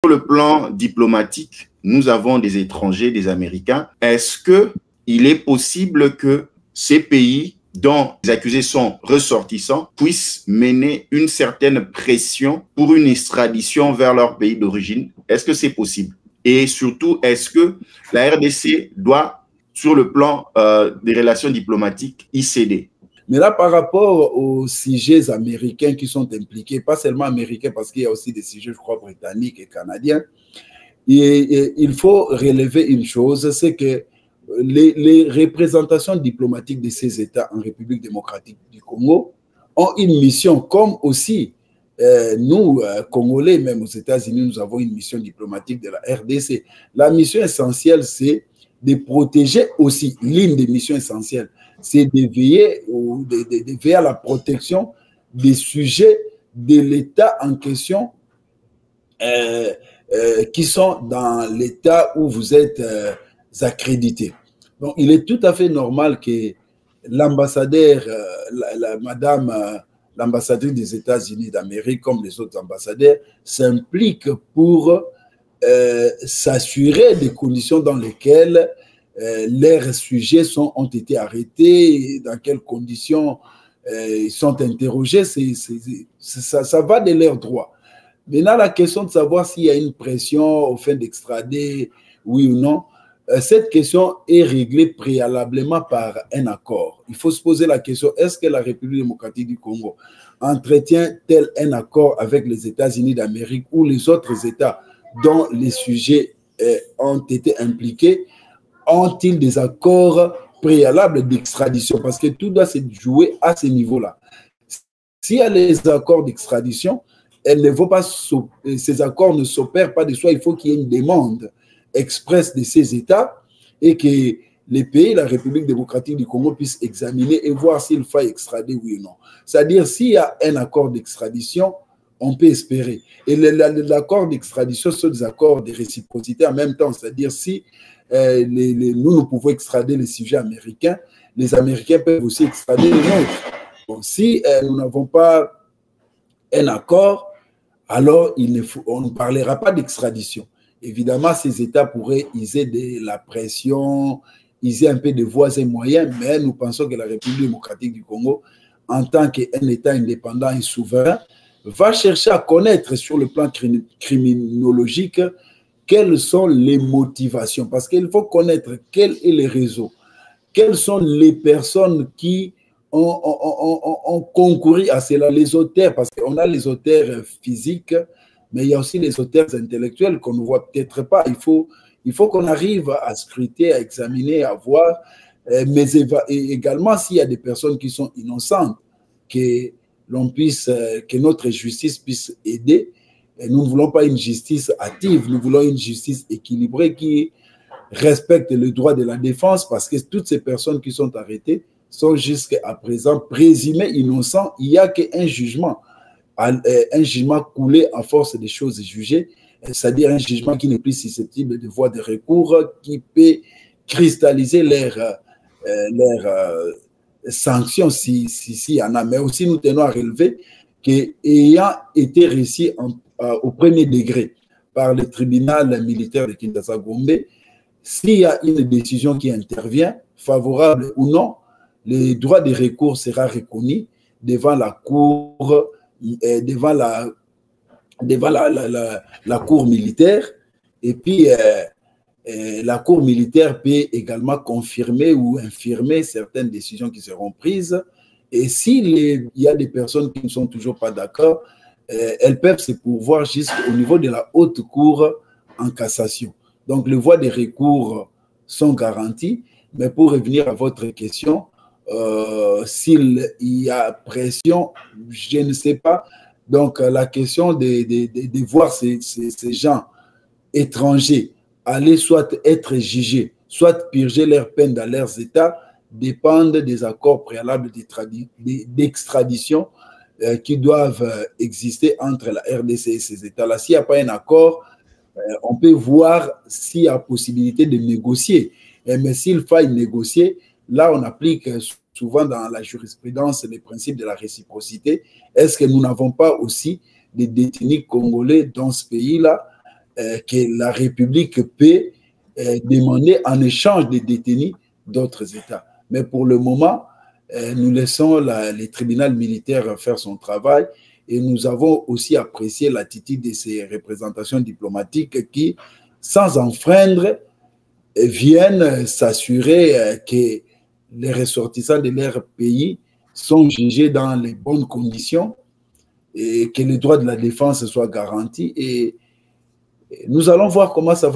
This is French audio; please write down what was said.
Sur le plan diplomatique, nous avons des étrangers, des Américains. Est-ce qu'il est possible que ces pays dont les accusés sont ressortissants puissent mener une certaine pression pour une extradition vers leur pays d'origine? Est-ce que c'est possible? Et surtout, est-ce que la RDC doit, sur le plan des relations diplomatiques, y céder? Mais là, par rapport aux sujets américains qui sont impliqués, pas seulement américains, parce qu'il y a aussi des sujets, je crois, britanniques et canadiens, et il faut relever une chose, c'est que les représentations diplomatiques de ces États en République démocratique du Congo ont une mission, comme aussi nous, Congolais, même aux États-Unis, nous avons une mission diplomatique de la RDC. La mission essentielle, c'est de protéger aussi, l'une des missions essentielles, c'est de veiller à la protection des sujets de l'État en question qui sont dans l'État où vous êtes accrédité. Donc, il est tout à fait normal que l'ambassadeur, madame l'ambassadrice des États-Unis d'Amérique, comme les autres ambassadeurs, s'implique pour s'assurer des conditions dans lesquelles leurs sujets ont été arrêtés, dans quelles conditions ils sont interrogés. Ça va de leurs droits. Maintenant, la question de savoir s'il y a une pression au fin d'extrader, oui ou non, cette question est réglée préalablement par un accord. Il faut se poser la question, est-ce que la République démocratique du Congo entretient-elle un accord avec les États-Unis d'Amérique ou les autres États dont les sujets ont été impliqués? Ont-ils des accords préalables d'extradition? Parce que tout doit se jouer à ce niveau-là. S'il y a les accords d'extradition, ces accords ne s'opèrent pas de soi. Il faut qu'il y ait une demande expresse de ces États et que les pays, la République démocratique du Congo, puissent examiner et voir s'il faut extrader, oui ou non. C'est-à-dire, s'il y a un accord d'extradition, on peut espérer. Et l'accord d'extradition sont des accords de réciprocité en même temps. C'est-à-dire, si nous pouvons extrader les sujets américains, les Américains peuvent aussi extrader les nôtres. Bon, si nous n'avons pas un accord, alors on ne parlera pas d'extradition. Évidemment, ces États pourraient user de la pression, user un peu de voies et moyens, mais nous pensons que la République démocratique du Congo, en tant qu'un État indépendant et souverain, va chercher à connaître sur le plan criminologique quelles sont les motivations. Parce qu'il faut connaître quel est le réseau, quelles sont les personnes qui ont concouru à cela, les auteurs, parce qu'on a les auteurs physiques, mais il y a aussi les auteurs intellectuels qu'on ne voit peut-être pas. Il faut qu'on arrive à scruter, à examiner, à voir, mais également s'il y a des personnes qui sont innocentes, que notre justice puisse aider. Et nous ne voulons pas une justice hâtive, nous voulons une justice équilibrée qui respecte le droit de la défense, parce que toutes ces personnes qui sont arrêtées sont jusqu'à présent présumées innocents. Il n'y a qu'un jugement. Un jugement coulé en force des choses jugées, c'est-à-dire un jugement qui n'est plus susceptible de voie de recours, qui peut cristalliser leurs sanctions s'il y en a. Mais aussi, nous tenons à relever qu'ayant été reçu au premier degré par le tribunal militaire de Kinshasa-Gombe, s'il y a une décision qui intervient, favorable ou non, le droit de recours sera reconnu devant la Cour devant la cour militaire, et puis la cour militaire peut également confirmer ou infirmer certaines décisions qui seront prises, et s'il y a des personnes qui ne sont toujours pas d'accord, elles peuvent se pourvoir jusqu'au niveau de la haute cour en cassation. Donc les voies de recours sont garanties, mais pour revenir à votre question, s'il y a pression, je ne sais pas. Donc, la question de voir ces gens étrangers aller soit être jugés, soit purger leur peine dans leurs États, dépendent des accords préalables d'extradition qui doivent exister entre la RDC et ces États-là. S'il n'y a pas un accord, on peut voir s'il y a possibilité de négocier. Mais s'il faut négocier, là, on applique souvent dans la jurisprudence les principes de la réciprocité. Est-ce que nous n'avons pas aussi des détenus congolais dans ce pays-là que la République peut demander en échange des détenus d'autres États. Mais pour le moment, nous laissons les tribunaux militaires faire son travail et nous avons aussi apprécié l'attitude de ces représentations diplomatiques qui, sans enfreindre, viennent s'assurer que les ressortissants de leur pays sont jugés dans les bonnes conditions et que les droits de la défense soient garantis. Et nous allons voir comment ça va.